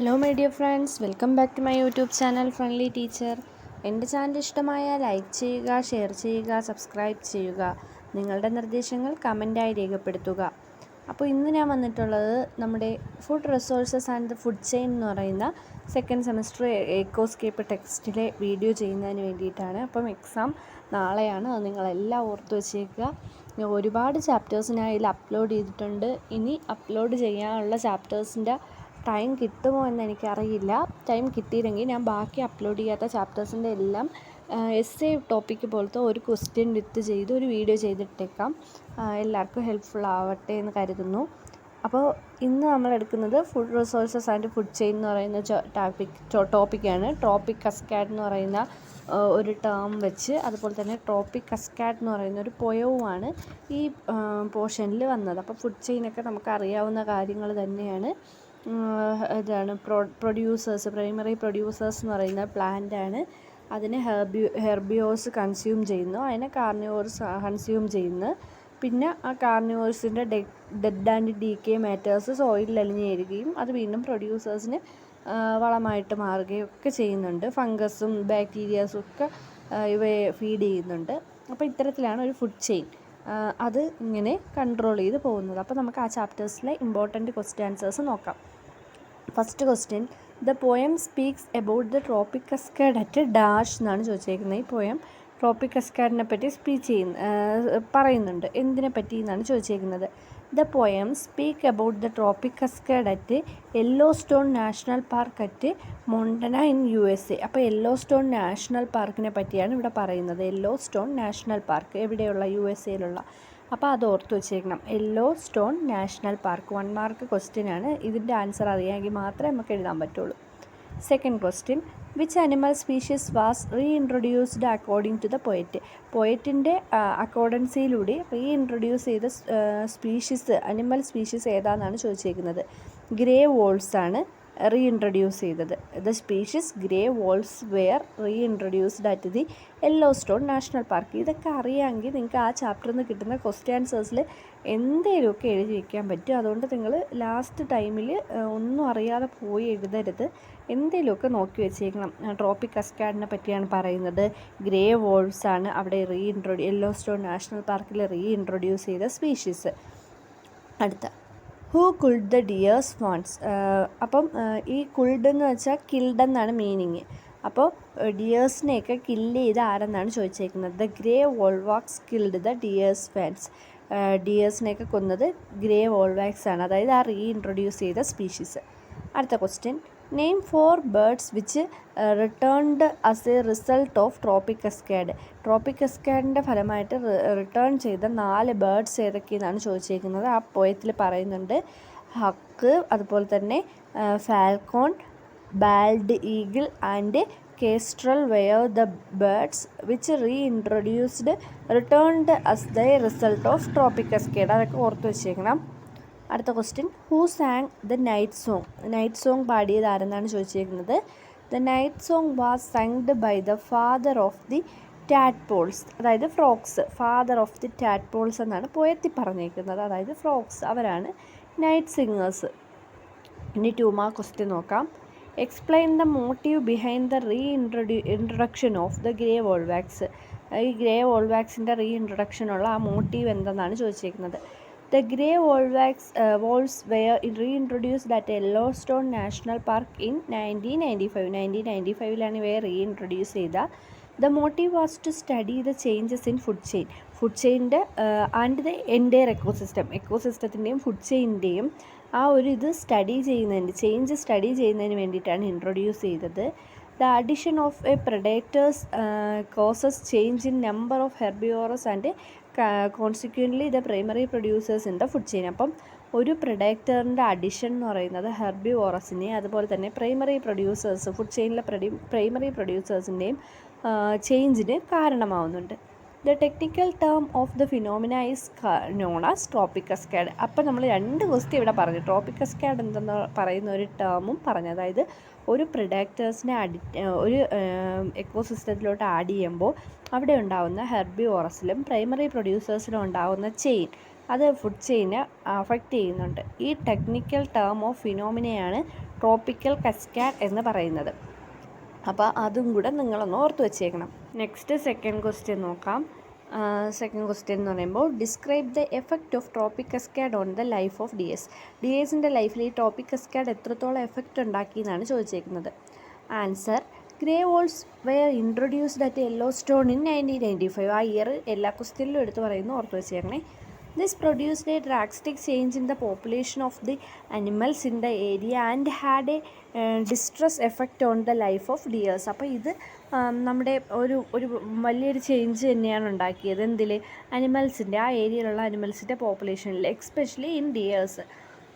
Hello my dear friends, welcome back to my YouTube channel friendly teacher. എൻ്റെ channel ഇഷ്ടമായ like ചെയ്യുക, share ചെയ്യുക, subscribe ചെയ്യുക. നിങ്ങളുടെ നിർദ്ദേശങ്ങൾ കമൻറ്റായി രേഖപ്പെടുത്തുക. അപ്പോൾ ഇന്ന് ഞാൻ വന്നിട്ടുള്ളത് നമ്മുടെ food resources and the food chain എന്ന് പറയുന്ന സെക്കൻഡ് സെമസ്റ്റർ എക്കോസ്കേപ്പ് ടെക്സ്റ്റിലെ വീഡിയോ ചെയ്യുന്നതിന് വേണ്ടിയിട്ടാണ്. അപ്പം എക്സാം നാളെയാണ്, അത് നിങ്ങളെല്ലാം ഓർത്ത് വച്ചേക്കുക. ഞാൻ ഒരുപാട് ചാപ്റ്റേഴ്സ് ഞാൻ ഇതിൽ അപ്ലോഡ് ചെയ്തിട്ടുണ്ട്. ഇനി അപ്ലോഡ് ചെയ്യാനുള്ള ചാപ്റ്റേഴ്സിൻ്റെ ടൈം കിട്ടുമോ എന്ന് എനിക്കറിയില്ല. ടൈം കിട്ടിയില്ലെങ്കിൽ ഞാൻ ബാക്കി അപ്ലോഡ് ചെയ്യാത്ത ചാപ്റ്റേഴ്സിൻ്റെ എല്ലാം എസ്സേ ടോപ്പിക്ക് പോലത്തെ ഒരു ക്വസ്റ്റ്യൻ വിത്ത് ചെയ്ത് ഒരു വീഡിയോ ചെയ്തിട്ടേക്കാം. എല്ലാവർക്കും ഹെൽപ്ഫുൾ ആവട്ടെ എന്ന് കരുതുന്നു. അപ്പോൾ ഇന്ന് നമ്മൾ എടുക്കുന്നത് food resources and food chain എന്ന് പറയുന്ന ടോപ്പിക്കാണ്. ട്രോപ്പിക് കസ്കാഡ് എന്ന് പറയുന്ന ഒരു ടേം വെച്ച്, അതുപോലെ തന്നെ ട്രോപ്പിക് കസ്കാഡ് എന്ന് പറയുന്ന ഒരു പൊയവുമാണ് ഈ പോർഷനിൽ വന്നത്. അപ്പോൾ ഫുഡ് ചെയിനൊക്കെ നമുക്ക് അറിയാവുന്ന കാര്യങ്ങൾ തന്നെയാണ്. ഇതാണ് പ്രൊഡ്യൂസേഴ്സ്, പ്രൈമറി പ്രൊഡ്യൂസേഴ്സ് എന്ന് പറയുന്ന പ്ലാന്റാണ്. അതിനെ ഹെർബിയോർസ് കൺസ്യൂം ചെയ്യുന്നു, അതിനെ കാർണിവോർസ് കൺസ്യൂം ചെയ്യുന്നു. പിന്നെ ആ കാർണിവോർസിൻ്റെ ഡെഡ് ആൻഡ് ഡീക്കേ മാറ്റേഴ്സ് സോയിലിൽ അലിഞ്ഞു ചേരുകയും അത് വീണ്ടും പ്രൊഡ്യൂസേഴ്സിന് വളമായിട്ട് മാറുകയും ഒക്കെ ചെയ്യുന്നുണ്ട്. ഫംഗസും ബാക്ടീരിയാസും ഒക്കെ ഇവയെ ഫീഡ് ചെയ്യുന്നുണ്ട്. അപ്പോൾ ഇത്തരത്തിലാണ് ഒരു ഫുഡ് ചെയിൻ അത് ഇങ്ങനെ കൺട്രോൾ ചെയ്ത് പോകുന്നത്. അപ്പോൾ നമുക്ക് ആ ചാപ്റ്റേഴ്സിലെ ഇമ്പോർട്ടൻറ്റ് ക്വസ്റ്റ്യൻ ആൻസേഴ്സ് നോക്കാം. First question, the poem speaks about the trophic cascade at dash എന്നാണ് ചോദിച്ചേക്കുന്നത്. ഈ പോയം ട്രോപ്പിക് കസ്കാഡിനെ പറ്റി പറയുന്നുണ്ട്. എന്തിനെ പറ്റി എന്നാണ് ചോദിച്ചേക്കുന്നത്. The poem speak about the trophic cascade at Yellowstone National Park at Montana in USA. അപ്പോൾ യെല്ലോസ്റ്റോൺ നാഷണൽ പാർക്കിനെ പറ്റിയാണ് ഇവിടെ പറയുന്നത്. യെല്ലോസ്റ്റോൺ നാഷണൽ പാർക്ക് എവിടെയുള്ള USA-യിലുള്ള. അപ്പോൾ അത് ഓർത്ത് വെച്ചേക്കണം. Yellowstone National Park 1 mark question ആണ്. ഇതിൻ്റെ ആൻസർ അറിയാമെങ്കിൽ മാത്രമേ നമുക്ക് എഴുതാൻ പറ്റുള്ളൂ. Second question, which animal species was reintroduced according to the poet. പോയറ്റിൻ്റെ അക്കോർഡൻസിയിലൂടെ റീഇൻട്രൊഡ്യൂസ് ചെയ്ത അനിമൽ സ്പീഷീസ് ഏതാണെന്നാണ് ചോദിച്ചേക്കുന്നത്. ഗ്രേ വോൾസ് ആണ് റീഇൻട്രൊഡ്യൂസ് ചെയ്തത്. The species grey wolves were reintroduced at the Yellowstone National Park. ഇതൊക്കെ അറിയാമെങ്കിൽ നിങ്ങൾക്ക് ആ ചാപ്റ്ററിൽ നിന്ന് കിട്ടുന്ന ക്വസ്റ്റ്യൻ ആൻസേഴ്സിൽ എന്തെങ്കിലുമൊക്കെ എഴുതി വയ്ക്കാൻ പറ്റും. അതുകൊണ്ട് നിങ്ങൾ ലാസ്റ്റ് ടൈമിൽ ഒന്നും അറിയാതെ പോയി എഴുതരുത്, എന്തെങ്കിലുമൊക്കെ നോക്കി വെച്ചേക്കണം. ട്രോപ്പിക് കസ്കാഡിനെ പറ്റിയാണ് പറയുന്നത്. ഗ്രേ വോൾസ് ആണ് അവിടെ യെല്ലോസ്റ്റോൺ നാഷണൽ പാർക്കിൽ റീഇൻട്രൊഡ്യൂസ് ചെയ്ത സ്പീഷീസ്. അടുത്ത, ഹൂ കുൾഡ് ദ ഡിയേഴ്സ് വാൺസ്. അപ്പം ഈ കുൾഡ് എന്ന് വെച്ചാൽ കിൽഡ് എന്നാണ് മീനിങ്. അപ്പോൾ ഡിയേഴ്സിനെയൊക്കെ കില്ല് ചെയ്ത് ആരെന്നാണ് ചോദിച്ചേക്കുന്നത്. The grey wolves killed the deers fawns. ഡിയേഴ്സിനെയൊക്കെ കൊന്നത് ഗ്രേ വോൾവാക്സ് ആണ്, അതായത് ആ റീഇൻട്രൊഡ്യൂസ് ചെയ്ത സ്പീഷീസ്. അടുത്ത question, name 4 birds which returned as a result of trophic cascade. Trophic കസ്കാഡിൻ്റെ ഫലമായിട്ട് റിട്ടേൺ ചെയ്ത 4 ബേർഡ്സ് ഏതൊക്കെയെന്നാണ് ചോദിച്ചേക്കുന്നത്. ആ പോയത്തിൽ പറയുന്നുണ്ട്. ഹക്ക്, അതുപോലെ തന്നെ falcon, bald eagle and kestrel were the birds which returned as the result of trophic cascade. അതൊക്കെ ഓർത്ത് വെച്ചേക്കണം. അടുത്ത question, who sang the night song. Night song പാടിയത് ആരെന്നാണ് ചോദിച്ചേക്കുന്നത്. The night song was sung by the father of the tadpoles, അതായത് frogs. Father of the tadpoles എന്നാണ് പോയത്തിൽ പറഞ്ഞേക്കുന്നത്, അതായത് ഫ്രോക്സ്. അവരാണ് നൈറ്റ് സിംഗേഴ്സ്. ഇനി 2 മാർക്ക് ക്വസ്റ്റ്യൻ നോക്കാം. Explain the motive behind the introduction of the grey wolves. ഈ grey വോൾവാക്സിൻ്റെ ഇൻട്രൊഡക്ഷനുള്ള ആ മോട്ടീവ് എന്തെന്നാണ് ചോദിച്ചേക്കുന്നത്. The grey wolves were reintroduced at Yellowstone National Park in 1995. 1995 ഇവയെ റീഇൻട്രൊഡ്യൂസ് ചെയ്ത. The motive was to study the changes in food chain. Food ചെയിൻ്റെ and the entire എക്കോസിസ്റ്റത്തിൻ്റെയും ഫുഡ് ചെയിൻ്റെയും ആ ഒരു ഇത് ചേഞ്ച് സ്റ്റഡി ചെയ്യുന്നതിന് വേണ്ടിയിട്ടാണ് ഇൻട്രൊഡ്യൂസ് ചെയ്തത്. The addition of a predators causes change in number of herbivores and consequently the primary producers in the food chain. അപ്പം ഒരു പ്രൊഡക്റ്ററിൻ്റെ അഡിഷൻ എന്ന് പറയുന്നത് ഹെർബിവോറസിനെ, അതുപോലെ തന്നെ ഫുഡ് ചെയിനിലെ പ്രൈമറി പ്രൊഡ്യൂസേഴ്സിൻ്റെയും ചേഞ്ചിന് കാരണമാവുന്നുണ്ട്. The technical term of the phenomena is known as trophic cascade. അപ്പം നമ്മൾ 2 ക്വസ്റ്റ്യൻ ഇവിടെ പറഞ്ഞു. ട്രോപ്പിക് കസ്കാഡ് എന്തെന്ന് പറയുന്ന ഒരു ടേമും പറഞ്ഞു, അതായത് ഒരു പ്രൊഡക്റ്റേഴ്സിനെ ഒരു എക്കോസിസ്റ്റത്തിലോട്ട് ആഡ് ചെയ്യുമ്പോൾ അവിടെ ഉണ്ടാകുന്ന ഹെർബിവോറസിലും പ്രൈമറി പ്രൊഡ്യൂസേഴ്സിലും ഉണ്ടാകുന്ന ചെയിൻ, അത് ഫുഡ് ചെയിനെ അഫക്റ്റ് ചെയ്യുന്നുണ്ട്. ഈ ടെക്നിക്കൽ ടേം ഓഫ് ഫിനോമിനയാണ് ട്രോപ്പിക്കൽ കസ്കാഡ് എന്ന് പറയുന്നത്. അപ്പോൾ അതും കൂടെ നിങ്ങളൊന്ന് ഓർത്ത് വെച്ചേക്കണം. നെക്സ്റ്റ് സെക്കൻഡ് ക്വസ്റ്റ്യൻ നോക്കാം. സെക്കൻഡ് ക്വസ്റ്റ്യൻ എന്ന് പറയുമ്പോൾ describe the effect of trophic cascade on the life of deers. ഡിയേഴ്സിൻ്റെ ലൈഫിൽ ഈ ട്രോപ്പിക് കസ്കാഡ് എത്രത്തോളം എഫക്റ്റ് ഉണ്ടാക്കി എന്നാണ് ചോദിച്ചേക്കുന്നത്. Answer: grey wolves were introduced at Yellowstone in 1995. ആ ഇയർ എല്ലാ ക്വസ്റ്റ്യനിലും എടുത്ത് പറയുന്നു, ഓർത്ത് വെച്ചേക്കണേ. This produced a drastic change in the population of the animals in the area and had a distress effect on the life of deers. അപ്പോൾ ഇത് നമ്മുടെ ഒരു വലിയൊരു ചേഞ്ച് തന്നെയാണ് ഉണ്ടാക്കിയത്. എന്തിൽ? അനിമൽസിൻ്റെ, ആ ഏരിയയിലുള്ള അനിമൽസിൻ്റെ പോപ്പുലേഷനിൽ, especially in deers.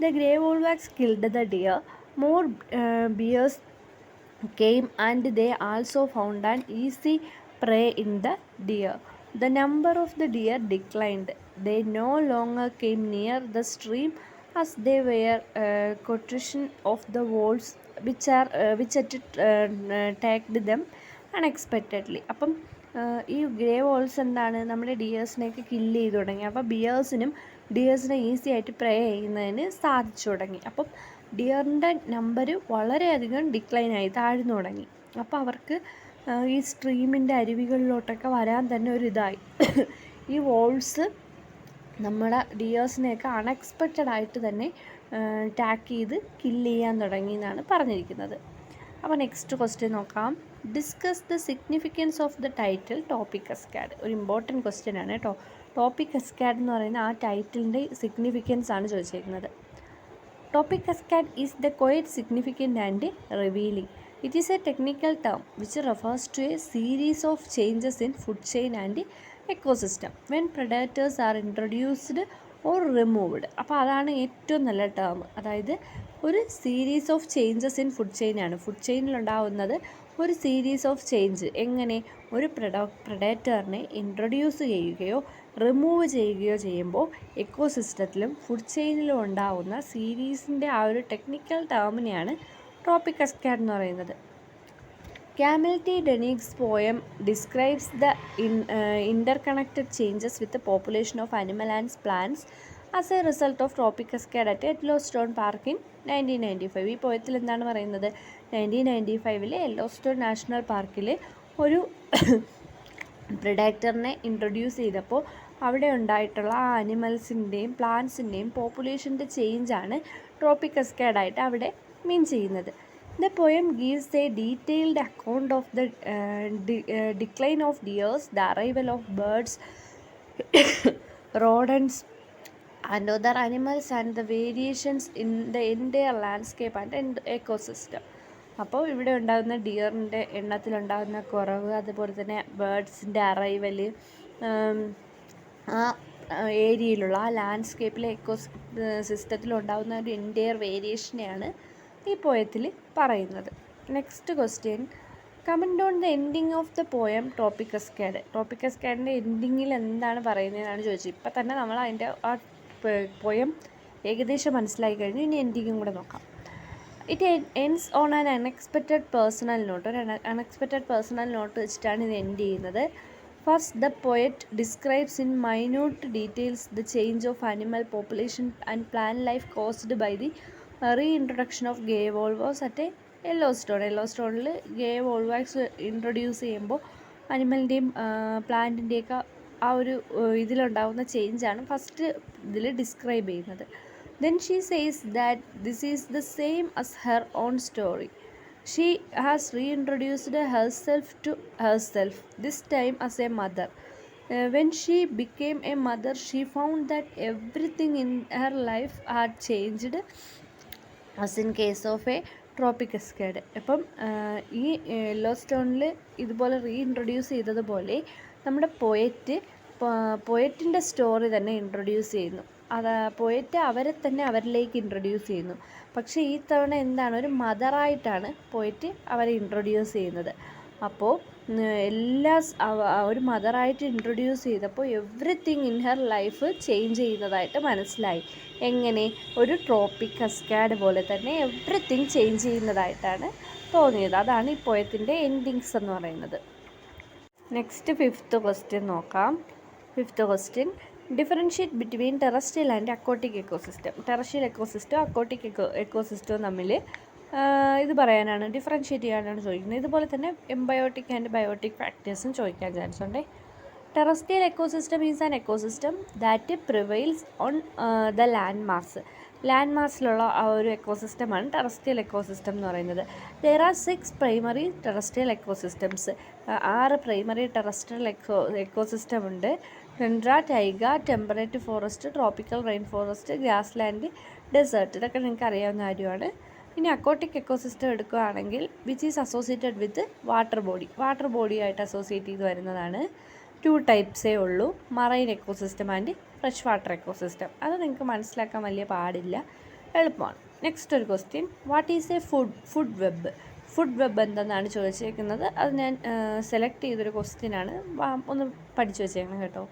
The grey wolves killed the deer. More bears came and they also found an easy prey in the deer. The number of the deer declined. They no longer came near the stream as they were caution of the wolves which had attacked them unexpectedly. അപ്പം ഈ grey walls എന്താണ്, നമ്മുടെ ഡിയേഴ്സിനെയൊക്കെ kill ചെയ്ത് തുടങ്ങി. അപ്പോൾ ഡിയേഴ്സിനെ easy ആയിട്ട് പ്രേ ചെയ്യുന്നതിന് സാധിച്ചു തുടങ്ങി. അപ്പം ഡിയറിൻ്റെ നമ്പർ വളരെയധികം ഡിക്ലൈനായി, താഴ്ന്നു തുടങ്ങി. അപ്പോൾ അവർക്ക് ഈ സ്ട്രീമിൻ്റെ അരുവികളിലോട്ടൊക്കെ വരാൻ തന്നെ ഒരു ഇതായി. ഈ വോൾസ് നമ്മുടെ ഡിയേഴ്സിനെയൊക്കെ അൺഎക്സ്പെക്റ്റഡ് ആയിട്ട് തന്നെ ടാക്ക് ചെയ്ത് കില്ല് ചെയ്യാൻ തുടങ്ങി എന്നാണ് പറഞ്ഞിരിക്കുന്നത്. അപ്പോൾ നെക്സ്റ്റ് ക്വസ്റ്റ്യൻ നോക്കാം. Discuss the significance of the title trophic cascade. ഒരു ഇമ്പോർട്ടൻറ്റ് ക്വസ്റ്റ്യൻ ആണ് കേട്ടോ. ട്രോപ്പിക് കസ്കാഡ് എന്ന് പറയുന്ന ആ ടൈറ്റിലിൻ്റെ സിഗ്നിഫിക്കൻസ് ആണ് ചോദിച്ചിരിക്കുന്നത്. Tropic cascade is the quite significant and revealing. It is a technical term which refers to a series of changes in food chain and ecosystem when predators are introduced or removed. അപ്പോൾ അതാണ് ഏറ്റവും നല്ല term. അതായത് ഒരു series of changes in food ചെയിനാണ്. Food ചെയിനിലുണ്ടാവുന്നത് ഒരു series of change. എങ്ങനെ? ഒരു പ്രഡേറ്ററിനെ ഇൻട്രൊഡ്യൂസ് ചെയ്യുകയോ റിമൂവ് ചെയ്യുകയോ ചെയ്യുമ്പോൾ എക്കോസിസ്റ്റത്തിലും ഫുഡ് ചെയിനിലും ഉണ്ടാവുന്ന സീരീസിൻ്റെ ആ ഒരു ടെക്നിക്കൽ ടേമിനെയാണ് ട്രോപ്പിക് കസ്കാഡ് എന്ന് പറയുന്നത്. Camel T. Denig's poem describes the interconnected changes with the population of animal and plants as a result of Tropic Cascade at Yellowstone Park in 1995. ഈ പോയത്തിൽ എന്താണ് പറയുന്നത്? 1995 യെല്ലോസ്റ്റോൺ നാഷണൽ പാർക്കിൽ ഒരു പ്രിഡേറ്ററിനെ ഇൻട്രൊഡ്യൂസ് ചെയ്തപ്പോൾ അവിടെ ഉണ്ടായിട്ടുള്ള ആ അനിമൽസിൻ്റെയും പ്ലാന്റ്സിൻ്റെയും പോപ്പുലേഷൻ്റെ ചേഞ്ചാണ് ട്രോപ്പിക് കസ്കാഡായിട്ട് അവിടെ മീൻ ചെയ്യുന്നത്. The poem gives a detailed account of the decline of deers, the arrival of birds, rodents and other animals and the variations in the entire landscape and ecosystem. അപ്പോൾ ഇവിടെ ഉണ്ടാകുന്ന ഡിയറിൻ്റെ എണ്ണത്തിലുണ്ടാകുന്ന കുറവ്, അതുപോലെ തന്നെ ബേർഡ്സിൻ്റെ അറൈവൽ, ആ ഏരിയയിലുള്ള ആ ലാൻഡ്സ്കേപ്പിലെ സിസ്റ്റത്തിലുണ്ടാകുന്ന ഒരു എൻറ്റയർ വേരിയേഷനെയാണ് ഈ പോയത്തിൽ പറയുന്നത്. Next question. Comment on the ending of the poem trophic cascade. Trophic കസ്കാഡിൻ്റെ എൻഡിങ്ങിൽ എന്താണ് പറയുന്നതെന്നാണ് ചോദിച്ചത്. ഇപ്പം തന്നെ നമ്മൾ അതിൻ്റെ ആ പോയം ഏകദേശം മനസ്സിലാക്കി കഴിഞ്ഞു. ഇനി എൻഡിങ്ങും കൂടെ നോക്കാം. It ends on an unexpected personal note. ഒരു അൺഎക്സ്പെക്റ്റഡ് പേഴ്സണൽ നോട്ട് വെച്ചിട്ടാണ് ഇത് എൻഡ് ചെയ്യുന്നത്. First, the poet describes in minute details the change of animal population and plant life caused by the reintroduction of grey wolves at Yellowstone. യെല്ലോസ്റ്റോണിൽ grey wolves introduce ചെയ്യുമ്പോൾ അനിമലിൻ്റെയും പ്ലാന്റിൻ്റെയൊക്കെ ആ ഒരു ഇതിലുണ്ടാകുന്ന ചേഞ്ചാണ് ഫസ്റ്റ് ഇതിൽ ഡിസ്ക്രൈബ് ചെയ്യുന്നത്. Then she says that this is the same as her own story. She has reintroduced herself to herself, this time as a mother. When she became a mother, she found that everything in her life had changed, as in case of a trophic cascade. അപ്പം ഈ യെല്ലോസ്റ്റോണിൽ ഇതുപോലെ reintroduce ചെയ്തതുപോലെ നമ്മുടെ പോയറ്റിൻ്റെ story തന്നെ introduce ചെയ്യുന്നു. അത് poet അവരെ തന്നെ അവരിലേക്ക് ഇൻട്രൊഡ്യൂസ് ചെയ്യുന്നു. പക്ഷേ ഈ തവണ എന്താണ്, ഒരു മദറായിട്ടാണ് പോയറ്റ് അവരെ ഇൻട്രൊഡ്യൂസ് ചെയ്യുന്നത്. അപ്പോൾ ഒരു മദറായിട്ട് ഇൻട്രൊഡ്യൂസ് ചെയ്തപ്പോൾ everything in her life change ചെയ്യുന്നതായിട്ട് മനസ്സിലായി. എങ്ങനെ? ഒരു ട്രോപ്പിക് കസ്കാഡ് പോലെ തന്നെ എവ്രിതിങ് ചേഞ്ച് ചെയ്യുന്നതായിട്ടാണ് തോന്നിയത്. അതാണ് ഈ പോയത്തിൻ്റെ എൻഡിങ്സ് എന്ന് പറയുന്നത്. നെക്സ്റ്റ് ഫിഫ്ത്ത് ക്വസ്റ്റ്യൻ നോക്കാം. Fifth question. Differentiate between terrestrial and aquatic ecosystem. Terrestrial എക്കോസിസ്റ്റവും അക്വാട്ടിക് എക്കോസിസ്റ്റവും തമ്മിൽ ഇത് പറയാനാണ്, ഡിഫറൻഷ്യേറ്റ് ചെയ്യാനാണ് ചോദിക്കുന്നത്. ഇതുപോലെ തന്നെ എംബയോട്ടിക് ആൻഡ് ബയോട്ടിക് ഫാക്ടേഴ്സും ചോദിക്കാൻ ചാൻസ് ഉണ്ട്. Terrestrial ecosystem is an ecosystem that prevails on the land mass. Land മാസിലുള്ള ആ ഒരു എക്കോസിസ്റ്റമാണ് ടെറസ്ട്രിയൽ എക്കോസിസ്റ്റം എന്ന് പറയുന്നത്. There are 6 primary terrestrial ecosystems. 6 primary terrestrial ecosystem ഉണ്ട്. Tundra, taiga, temperate forest, tropical rain forest, grassland, desert. ഇതൊക്കെ നിങ്ങൾക്ക് അറിയാവുന്ന കാര്യമാണ്. ഇനി അക്വാട്ടിക് എക്കോസിസ്റ്റം എടുക്കുകയാണെങ്കിൽ which is associated with water ബോഡിയായിട്ട് അസോസിയേറ്റ് ചെയ്ത് വരുന്നതാണ്. 2 ടൈപ്സേ ഉള്ളൂ, marine ecosystem and fresh water ecosystem. അത് നിങ്ങൾക്ക് മനസ്സിലാക്കാൻ വലിയ പാടില്ല, എളുപ്പമാണ്. നെക്സ്റ്റ് ഒരു question, what is a food web? Food web എന്തെന്നാണ് ചോദിച്ചേക്കുന്നത്. അത് ഞാൻ സെലക്ട് ചെയ്തൊരു ക്വസ്റ്റ്യനാണ്, ഒന്ന് പഠിച്ചു വെച്ചേക്കണം കേട്ടോ.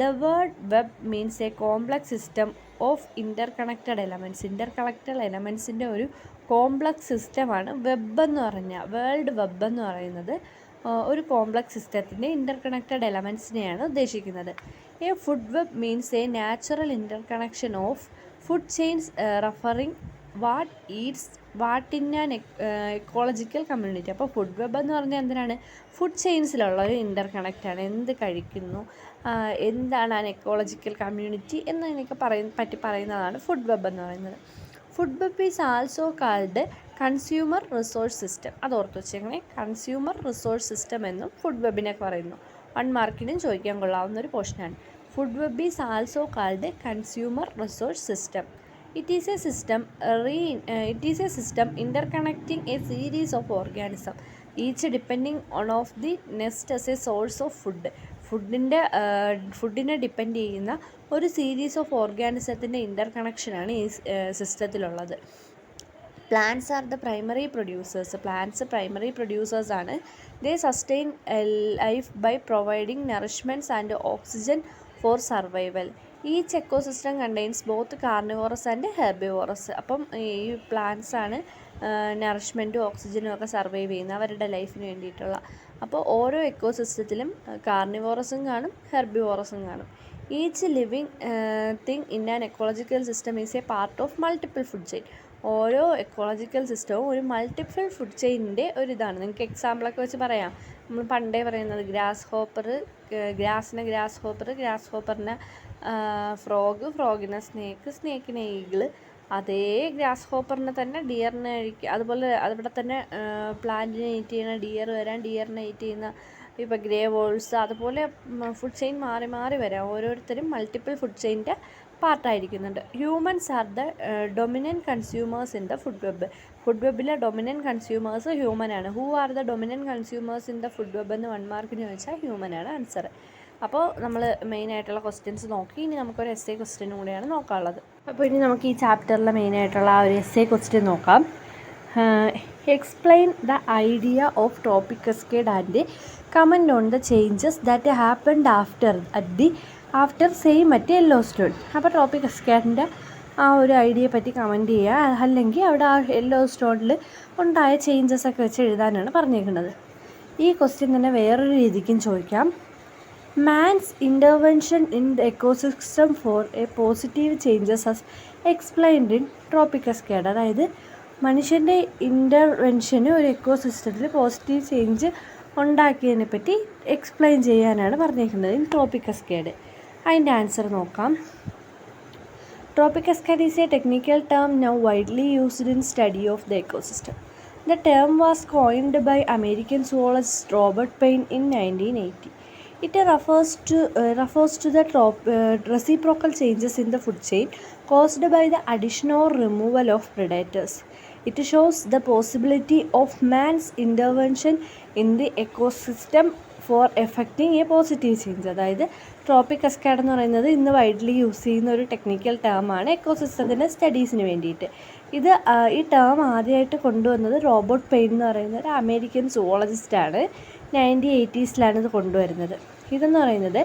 The word web means a complex system of interconnected എലമെൻറ്റ്സിൻ്റെ ഒരു കോംപ്ലക്സ് സിസ്റ്റമാണ് വെബ് എന്ന് പറഞ്ഞാൽ. വേൾഡ് വെബ് എന്ന് പറയുന്നത് ഒരു കോംപ്ലക്സ് സിസ്റ്റത്തിൻ്റെ ഇൻ്റർകണക്റ്റഡ് എലമെൻറ്റ്സിനെയാണ് ഉദ്ദേശിക്കുന്നത്. A food web means a natural interconnection of food chains referring what in an ecological community. അപ്പോൾ ഫുഡ് വെബ് എന്ന് പറഞ്ഞാൽ എന്തിനാണ്? ഫുഡ് ചെയിൻസിലുള്ള ഒരു ഇൻ്റർകണക്റ്റാണ്. എന്ത് കഴിക്കുന്നു, എന്താണ് ആൻ എക്കോളജിക്കൽ കമ്മ്യൂണിറ്റി എന്നതിനൊക്കെ പറ്റി പറയുന്നതാണ് ഫുഡ് വെബ് എന്ന് പറയുന്നത്. Food web is also called consumer resource system. അത് ഓർത്ത് വെച്ചേക്കണേ, കൺസ്യൂമർ റിസോഴ്സ് സിസ്റ്റം എന്നും ഫുഡ് വെബിനെ പറയുന്നു. 1 മാർക്കിനും ചോദിക്കാൻ കൊള്ളാവുന്ന ഒരു പോർഷനാണ്. Food web is also called consumer resource system. It is a system interconnecting a series of organisms, each depending on of the next as a source of food. ഫുഡിനെ depend ചെയ്യുന്ന ഒരു series of ഓർഗാനിസത്തിൻ്റെ ഇൻ്റർകണക്ഷനാണ് ഈ സിസ്റ്റത്തിലുള്ളത്. Plants are the primary producers. Plants primary പ്രൊഡ്യൂസേഴ്സാണ്. They sustain life by providing nourishments and oxygen for survival. Each ecosystem contains both carnivores and herbivores. അപ്പം ഈ പ്ലാന്റ്സ് ആണ് നറിഷ്മെൻറ്റും ഓക്സിജനും ഒക്കെ സർവൈവ് ചെയ്യുന്നത് അവരുടെ ലൈഫിന് വേണ്ടിയിട്ടുള്ള. അപ്പോൾ ഓരോ എക്കോസിസ്റ്റത്തിലും കാർണിവോറസും കാണും, ഹെർബിവോറസും കാണും. Each living thing in an ecological system is A part of multiple food chain. ഓരോ എക്കോളജിക്കൽ സിസ്റ്റവും ഒരു മൾട്ടിപ്പിൾ ഫുഡ് ചെയിനിൻ്റെ ഒരിതാണ്. നിങ്ങൾക്ക് എക്സാമ്പിളൊക്കെ വെച്ച് പറയാം. നമ്മൾ പണ്ടേ പറയുന്നത് ഗ്രാസ് ഹോപ്പറിനെ ഫ്രോഗിനെ സ്നേക്കിനെ ഈഗിള്. അതേ ഗ്രാസ് ഹോപ്പറിനെ തന്നെ ഡിയറിനെ കഴിക്കുക. അതുപോലെ അവിടെ തന്നെ പ്ലാന്റിനെ ഈറ്റ് ചെയ്യുന്ന ഡിയർ വരാം, ഡിയറിനെ ഈറ്റ് ചെയ്യുന്ന ഇപ്പോൾ ഗ്രേ വോൾസ്. അതുപോലെ ഫുഡ് ചെയിൻ മാറി മാറി വരാം. ഓരോരുത്തരും മൾട്ടിപ്പിൾ ഫുഡ് ചെയിൻ്റെ പാർട്ടായിരിക്കുന്നുണ്ട്. Humans are the dominant consumers in the food web. Food വെബിലെ ഡൊമിനൻറ്റ് കൺസ്യൂമേഴ്സ് ഹ്യൂമനാണ്. Who are the dominant consumers in the food web എന്ന് 1 മാർക്കിന് ചോദിച്ചാൽ ഹ്യൂമനാണ് ആൻസർ. അപ്പോൾ നമ്മൾ മെയിനായിട്ടുള്ള ക്വസ്റ്റ്യൻസ് നോക്കി. ഇനി നമുക്കൊരു എസ്സേ ക്വസ്റ്റ്യനും കൂടെയാണ് നോക്കാനുള്ളത്. അപ്പോൾ ഇനി നമുക്ക് ഈ ചാപ്റ്ററിലെ മെയിനായിട്ടുള്ള ആ ഒരു എസ്സേ ക്വസ്റ്റ്യൻ നോക്കാം. Explain the idea of tropic cascade and comment on the changes that happened after same at Yellowstone. അപ്പോൾ ട്രോപ്പിക് കാസ്കേഡിൻ്റെ ആ ഒരു ഐഡിയയെ പറ്റി കമൻറ്റ് ചെയ്യുക, അല്ലെങ്കിൽ അവിടെ ആ യെല്ലോസ്റ്റോണിൽ ഉണ്ടായ ചേഞ്ചസ് ഒക്കെ വെച്ച് എഴുതാനാണ് പറഞ്ഞേക്കുന്നത്. ഈ ക്വസ്റ്റ്യൻ തന്നെ വേറൊരു രീതിക്കും ചോദിക്കാം. Man's intervention in the ecosystem for a positive changes as explained in Tropic Cascade. അതായത് മനുഷ്യൻ്റെ ഇൻ്റർവെൻഷന് ഒരു എക്കോസിസ്റ്റത്തിൽ പോസിറ്റീവ് ചേഞ്ച് ഉണ്ടാക്കിയതിനെ പറ്റി എക്സ്പ്ലെയിൻ ചെയ്യാനാണ് പറഞ്ഞേക്കുന്നത് ഇൻ ട്രോപ്പിക് കാസ്കേഡ്. അതിൻ്റെ ആൻസർ നോക്കാം. Tropic cascade is A technical term now widely used in study of the ecosystem. The term was coined by American zoologist Robert Payne in 1980. It refers to the reciprocal changes in the food chain caused by the addition or removal of predators. It shows the possibility of man's intervention in the ecosystem for effecting a positive change. അതായത് tropic cascade എന്ന് പറയുന്നത് ഇന്ന് widely use ചെയ്യുന്ന ഒരു technical ടേമാണ് എക്കോസിസ്റ്റത്തിൻ്റെ സ്റ്റഡീസിന് വേണ്ടിയിട്ട്. ഈ term ആദ്യമായിട്ട് കൊണ്ടുവന്നത് റോബർട്ട് പെയിൻ എന്ന് പറയുന്ന ഒരു അമേരിക്കൻ സുവോളജിസ്റ്റാണ്. 1980s ഇത് കൊണ്ടുവരുന്നത്. ഇതെന്ന് പറയുന്നത്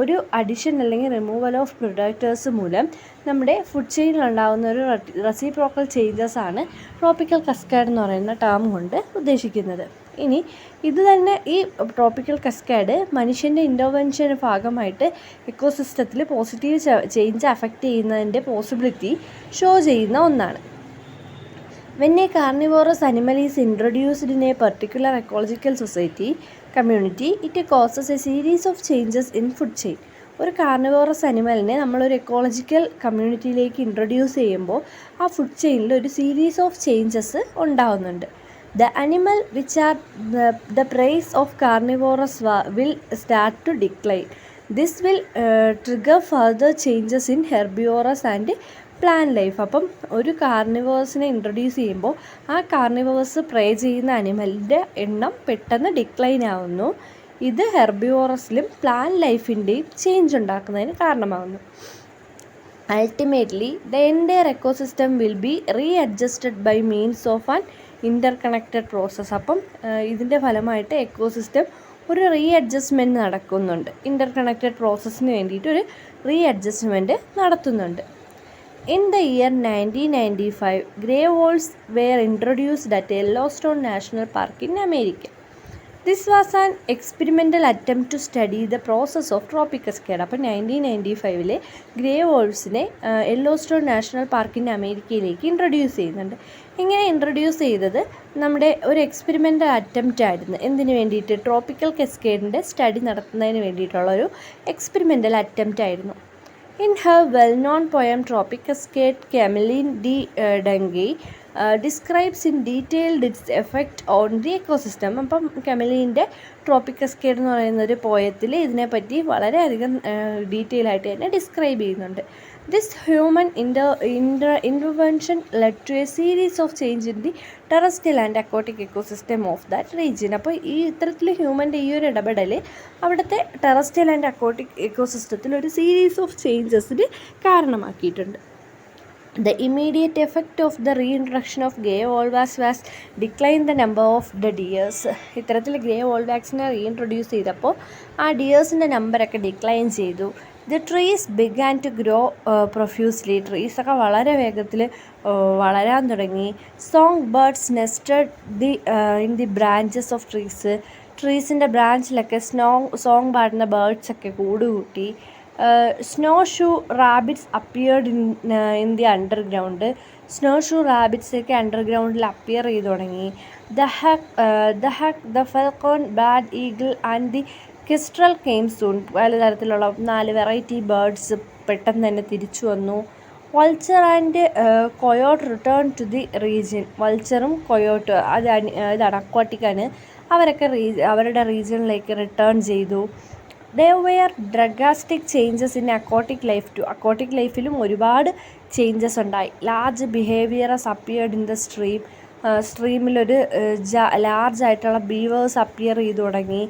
ഒരു അഡിഷൻ അല്ലെങ്കിൽ റിമൂവൽ ഓഫ് പ്രൊഡക്റ്റേഴ്സ് മൂലം നമ്മുടെ ഫുഡ് ചെയിനിലുണ്ടാകുന്ന ഒരു റെസിപ്രോക്കൽ ചേഞ്ചസ് ആണ് ട്രോപ്പിക്കൽ കാസ്കേഡ് എന്ന് പറയുന്ന ടേം കൊണ്ട് ഉദ്ദേശിക്കുന്നത്. ഇനി ഇത് തന്നെ ഈ ട്രോപ്പിക്കൽ കാസ്കേഡ് മനുഷ്യൻ്റെ ഇൻ്റർവെൻഷൻ്റെ ഭാഗമായിട്ട് എക്കോസിസ്റ്റത്തിൽ പോസിറ്റീവ് ചേഞ്ച് അഫക്റ്റ് ചെയ്യുന്നതിൻ്റെ പോസിബിലിറ്റി ഷോ ചെയ്യുന്ന ഒന്നാണ്. When a carnivorous animal is introduced in a particular ecological community, it causes a series of changes in food chain. ഒരു കാർണിവോറസ് അനിമലിനെ നമ്മളൊരു എക്കോളജിക്കൽ കമ്മ്യൂണിറ്റിയിലേക്ക് ഇൻട്രൊഡ്യൂസ് ചെയ്യുമ്പോൾ ആ ഫുഡ് ചെയിനിൽ ഒരു സീരീസ് ഓഫ് ചേഞ്ചസ് ഉണ്ടാവുന്നുണ്ട്. The animal which are the prey of carnivorous will start to decline. This will trigger further changes in herbivorous and plant life. അപ്പം ഒരു കാർണിവേഴ്സിനെ introduce ചെയ്യുമ്പോൾ ആ കാർണിവേഴ്സ് പ്രേ ചെയ്യുന്ന അനിമലിൻ്റെ എണ്ണം പെട്ടെന്ന് ഡിക്ലൈൻ ആവുന്നു. ഇത് ഹെർബിവോറസിലും പ്ലാന്റ് ലൈഫിൻ്റെയും ചേഞ്ച് ഉണ്ടാക്കുന്നതിന് കാരണമാകുന്നു. Ultimately, the entire ecosystem will be readjusted by means of an interconnected process. അപ്പം ഇതിൻ്റെ ഫലമായിട്ട് എക്കോസിസ്റ്റം ഒരു റീഅഡ്ജസ്റ്റ്മെൻറ്റ് നടക്കുന്നുണ്ട്. ഇൻ്റർകണക്റ്റഡ് പ്രോസസ്സിന് വേണ്ടിയിട്ട് ഒരു റീഅഡ്ജസ്റ്റ്മെൻറ്റ് നടത്തുന്നുണ്ട്. In the year 1995, grey wolves were introduced at Yellowstone National Park in America. This was an experimental attempt to study the process of trophic cascade. അപ്പോൾ 1995 grey വോൾവ്സിനെ Yellowstone national പാർക്കിൻ്റെ അമേരിക്കയിലേക്ക് ഇൻട്രൊഡ്യൂസ് ചെയ്യുന്നുണ്ട്. ഇങ്ങനെ ഇൻട്രൊഡ്യൂസ് ചെയ്തത് നമ്മുടെ ഒരു എക്സ്പെരിമെൻ്റൽ അറ്റംപ്റ്റ് ആയിരുന്നു. എന്തിനു വേണ്ടിയിട്ട്? ട്രോപ്പിക്കൽ കസ്കേഡിൻ്റെ സ്റ്റഡി നടത്തുന്നതിന് വേണ്ടിയിട്ടുള്ളൊരു എക്സ്പെരിമെൻ്റൽ അറ്റംപ്റ്റ് ആയിരുന്നു. In her well-known poem Tropic Cascade, Cameline D. Dungy describes in detail its effect on the ecosystem. അപ്പം കെമലീൻ്റെ ട്രോപ്പിക് കസ്കേഡ് എന്ന് പറയുന്ന ഒരു പോയത്തിൽ ഇതിനെപ്പറ്റി വളരെയധികം ഡീറ്റെയിൽ ആയിട്ട് തന്നെ ഡിസ്ക്രൈബ് ചെയ്യുന്നുണ്ട്. This human intervention led to a series of change in the terrestrial and aquatic ecosystem of that region. അപ്പോൾ ഈ ഇത്തരത്തിൽ ഹ്യൂമൻ്റെ ഈ ഒരു ഇടപെടൽ അവിടുത്തെ ടെറസ്ട്രിയൽ ആൻഡ് അക്വാട്ടിക് എക്കോസിസ്റ്റത്തിൽ ഒരു സീരീസ് ഓഫ് ചേഞ്ചസിന് കാരണമാക്കിയിട്ടുണ്ട്. The immediate effect of the reintroduction of grey wolves was decline the number of the deers. ഇത്തരത്തിൽ ഗ്രേ വോൾവാക്സിനെ റീഇൻട്രൊഡ്യൂസ് ചെയ്തപ്പോൾ ആ ഡിയേഴ്സിൻ്റെ നമ്പറൊക്കെ ഡിക്ലൈൻ ചെയ്തു. The trees began to grow profusely. ട്രീസൊക്കെ വളരെ വേഗത്തിൽ വളരാൻ തുടങ്ങി. Song birds nested in the branches of trees. ട്രീസിൻ്റെ ബ്രാഞ്ചിലൊക്കെ സോങ് പാടുന്ന ബേർഡ്സൊക്കെ കൂടുകൂട്ടി. Snowshoe rabbits appeared in the underground. Snowshoe rabbitsൊക്കെ അണ്ടർഗ്രൗണ്ടിൽ അപ്പിയർ ചെയ്ത് തുടങ്ങി. The falcon, bald eagle and the kestrel came soon. പലതരത്തിലുള്ള 4 വെറൈറ്റി ബേർഡ്സ് പെട്ടെന്ന് തന്നെ തിരിച്ചു വന്നു. Vulture and coyote return to the region. വൾച്ചറും കൊയോട്ട് ഇതാണ് അക്വാട്ടിക്കാണ്. അവരൊക്കെ അവരുടെ റീജിയനിലേക്ക് റിട്ടേൺ ചെയ്തു. There were drastic changes in aquatic life too. Aquatic ലൈഫിലും ഒരുപാട് ചേഞ്ചസ് ഉണ്ടായി. Large beavers appeared in the stream. സ്ട്രീമിലൊരു ലാർജായിട്ടുള്ള ബീവേഴ്സ് അപ്പിയർ ചെയ്തു തുടങ്ങി.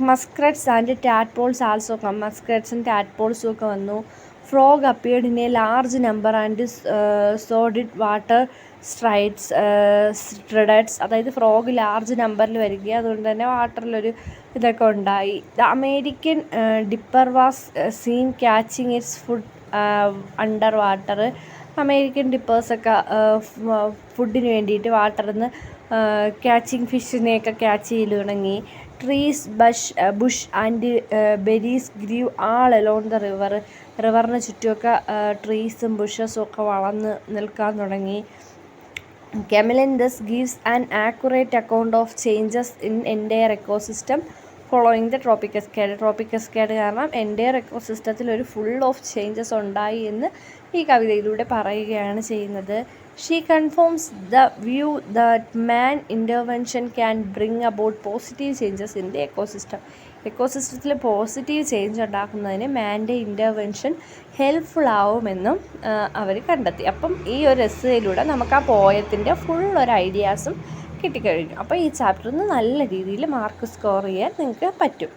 മസ്ക്രറ്റ്സ് ആൻഡ് ടാഡ്പോൾസ് ആൾസോ മസ്ക്രറ്റ്സും ടാഡ്പോൾസും ഒക്കെ വന്നു. Frog appeared in a large number and so did water striders. അതായത് ഫ്രോഗ് ലാർജ് നമ്പറിൽ വരിക, അതുകൊണ്ട് തന്നെ വാട്ടറിലൊരു ഇതൊക്കെ ഉണ്ടായി. The American dipper was seen catching its food under water. American ഡിപ്പേഴ്സൊക്കെ ഫുഡിന് വേണ്ടിയിട്ട് വാട്ടറിൽ നിന്ന് ക്യാച്ചിങ് ഫിഷിനെയൊക്കെ ക്യാച്ച് ചെയ്ത് തുടങ്ങി. Trees bush and berries grew all along the river. റിവറിന് ചുറ്റുമൊക്കെ ട്രീസും ബുഷസും ഒക്കെ വളർന്ന് നിൽക്കാൻ തുടങ്ങി. Cameline thus gives an accurate account of changes in entire ecosystem following the trophic cascade. Trophic cascade കാരണം എൻ്റയർ എക്കോസിസ്റ്റത്തിൽ ഒരു ഫുൾ ഓഫ് ചേഞ്ചസ് ഉണ്ടായി എന്ന് ഈ കവിതയിലൂടെ പറയുകയാണ് ചെയ്യുന്നത്. She confirms the view that man intervention can bring about positive changes in the ecosystem. എക്കോസിസ്റ്റത്തിൽ positive change ഉണ്ടാക്കുന്നതിന് മാൻ്റെ ഇൻ്റർവെൻഷൻ ഹെൽപ്ഫുൾ ആവുമെന്നും അവർ കണ്ടെത്തി. അപ്പം ഈ ഒരു എസ്സേയിലൂടെ നമുക്ക് ആ പോയത്തിൻ്റെ ഫുൾ ഒരു ഐഡിയാസും കിട്ടിക്കഴിഞ്ഞു. അപ്പോൾ ഈ ചാപ്റ്ററിൽ നിന്ന് നല്ല രീതിയിൽ മാർക്ക് സ്കോർ ചെയ്യാൻ നിങ്ങൾക്ക് പറ്റും.